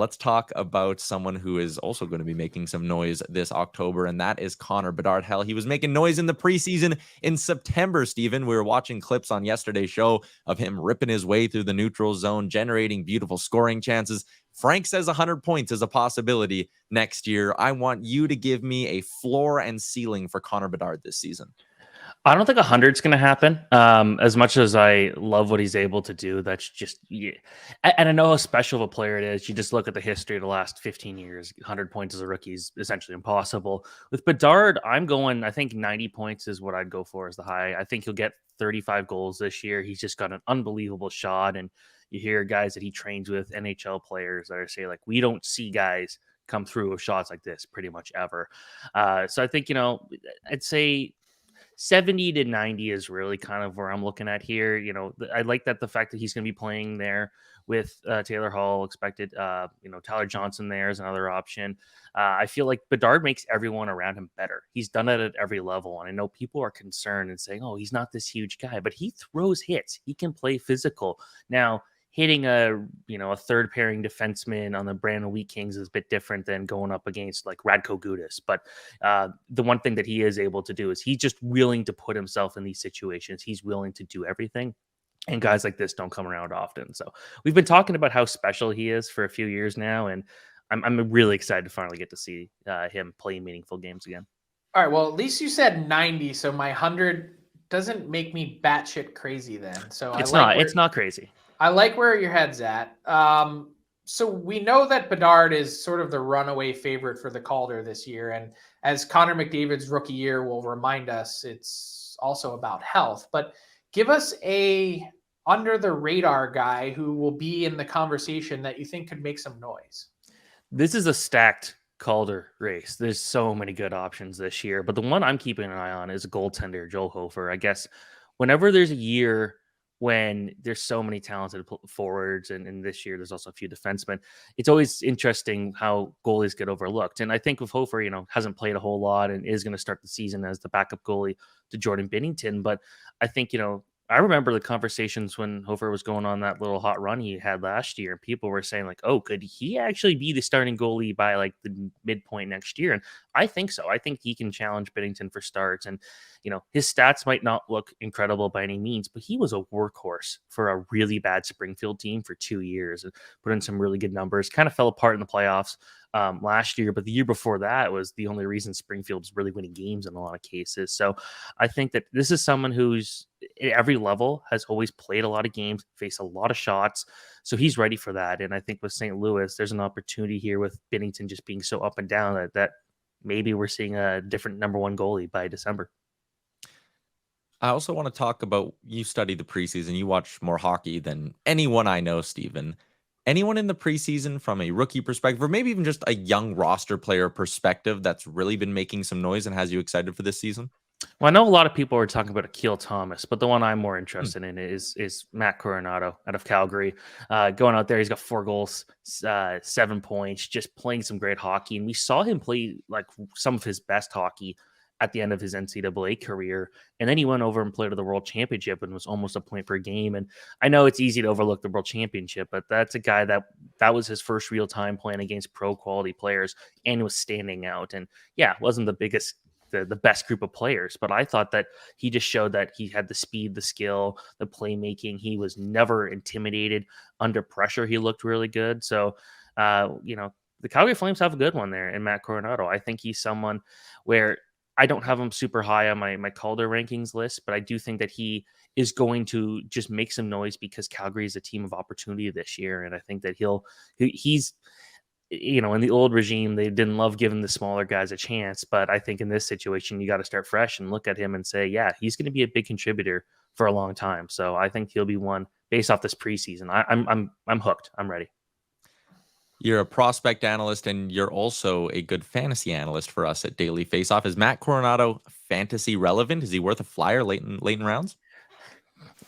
Let's talk about someone who is also going to be making some noise this October, and that is Connor Bedard. Hell, he was making noise in the preseason in September, Steven. We were watching clips on yesterday's show of him ripping his way through the neutral zone, generating beautiful scoring chances. Frank says 100 points is a possibility next year. I want you to give me a floor and ceiling for Connor Bedard this season. I don't think 100 is going to happen. As much as I love what he's able to do, that's just, yeah. And I know how special of a player it is. You just look at the history of the last 15 years. 100 points as a rookie is essentially impossible. With Bedard, I think 90 points is what I'd go for as the high. I think he'll get 35 goals this year. He's just got an unbelievable shot. And you hear guys that he trains with, NHL players that are saying, like, we don't see guys come through with shots like this pretty much ever. So I think, I'd say 70 to 90 is really kind of where I'm looking at here. I like that the fact that he's going to be playing there with Taylor Hall expected. Tyler Johnson there is another option. I feel like Bedard makes everyone around him better. He's done it at every level. And I know people are concerned and saying, oh, he's not this huge guy, but he throws hits. He can play physical. Now, hitting a third pairing defenseman on the Brandon Wheat Kings is a bit different than going up against like Radko Gudas. But the one thing that he is able to do is he's just willing to put himself in these situations. He's willing to do everything. And guys like this don't come around often. So we've been talking about how special he is for a few years now. And I'm really excited to finally get to see him play meaningful games again. All right. Well, at least you said 90. So my 100 doesn't make me batshit crazy then. So it's not crazy. I like where your head's at. So we know that Bedard is sort of the runaway favorite for the Calder this year. And as Connor McDavid's rookie year will remind us, it's also about health. But give us a under the radar guy who will be in the conversation that you think could make some noise. This is a stacked Calder race. There's so many good options this year. But the one I'm keeping an eye on is goaltender Joel Hofer. I guess whenever there's a year when there's so many talented forwards, and this year there's also a few defensemen, it's always interesting how goalies get overlooked. And I think with Hofer, hasn't played a whole lot and is going to start the season as the backup goalie to Jordan Binnington. But I think, I remember the conversations when Hofer was going on that little hot run he had last year. People were saying like, oh, could he actually be the starting goalie by like the midpoint next year? And I think so. I think he can challenge Binnington for starts. And, his stats might not look incredible by any means, but he was a workhorse for a really bad Springfield team for 2 years and put in some really good numbers. Kind of fell apart in the playoffs last year, but the year before that was the only reason Springfield was really winning games in a lot of cases. So I think that this is someone who's at every level has always played a lot of games, faced a lot of shots. So he's ready for that. And I think with St. Louis, there's an opportunity here with Binnington just being so up and down that maybe we're seeing a different number one goalie by December. I also want to talk about, you study the preseason, you watch more hockey than anyone I know, Steven. Anyone in the preseason from a rookie perspective, or maybe even just a young roster player perspective that's really been making some noise and has you excited for this season? Well, I know a lot of people are talking about Akil Thomas, but the one I'm more interested in is Matt Coronado out of Calgary. Going out there, he's got 4 goals, 7 points, just playing some great hockey. And we saw him play like some of his best hockey at the end of his NCAA career. And then he went over and played at the World Championship and was almost a point per game. And I know it's easy to overlook the World Championship, but that's a guy that was his first real time playing against pro quality players and was standing out. And yeah, it wasn't the best group of players, but I thought that he just showed that he had the speed, the skill, the playmaking. He was never intimidated under pressure. He looked really good. So, the Calgary Flames have a good one there in Matt Coronado. I think he's someone where I don't have him super high on my Calder rankings list, but I do think that he is going to just make some noise because Calgary is a team of opportunity this year. And I think that he's in the old regime, they didn't love giving the smaller guys a chance. But I think in this situation, you got to start fresh and look at him and say, yeah, he's going to be a big contributor for a long time. So I think he'll be one based off this preseason. I'm hooked. I'm ready. You're a prospect analyst, and you're also a good fantasy analyst for us at Daily Faceoff. Is Matt Coronado fantasy relevant? Is he worth a flyer late in rounds?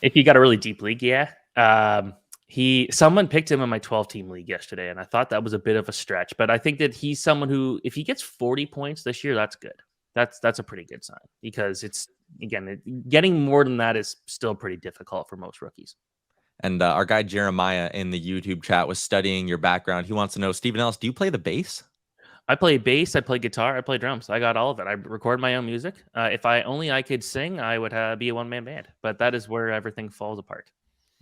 If you got a really deep league, yeah. Someone picked him in my 12-team league yesterday, and I thought that was a bit of a stretch. But I think that he's someone who, if he gets 40 points this year, that's good. That's a pretty good sign because getting more than that is still pretty difficult for most rookies. And our guy Jeremiah in the YouTube chat was studying your background. He wants to know, Stephen Ellis, do you play the bass? I play bass, I play guitar, I play drums. I got all of it. I record my own music. If I could sing, I would be a one-man band. But that is where everything falls apart.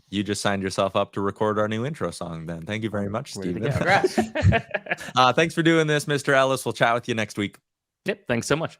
You just signed yourself up to record our new intro song then. Thank you very much, Stephen. Congrats. Thanks for doing this, Mr. Ellis. We'll chat with you next week. Yep, thanks so much.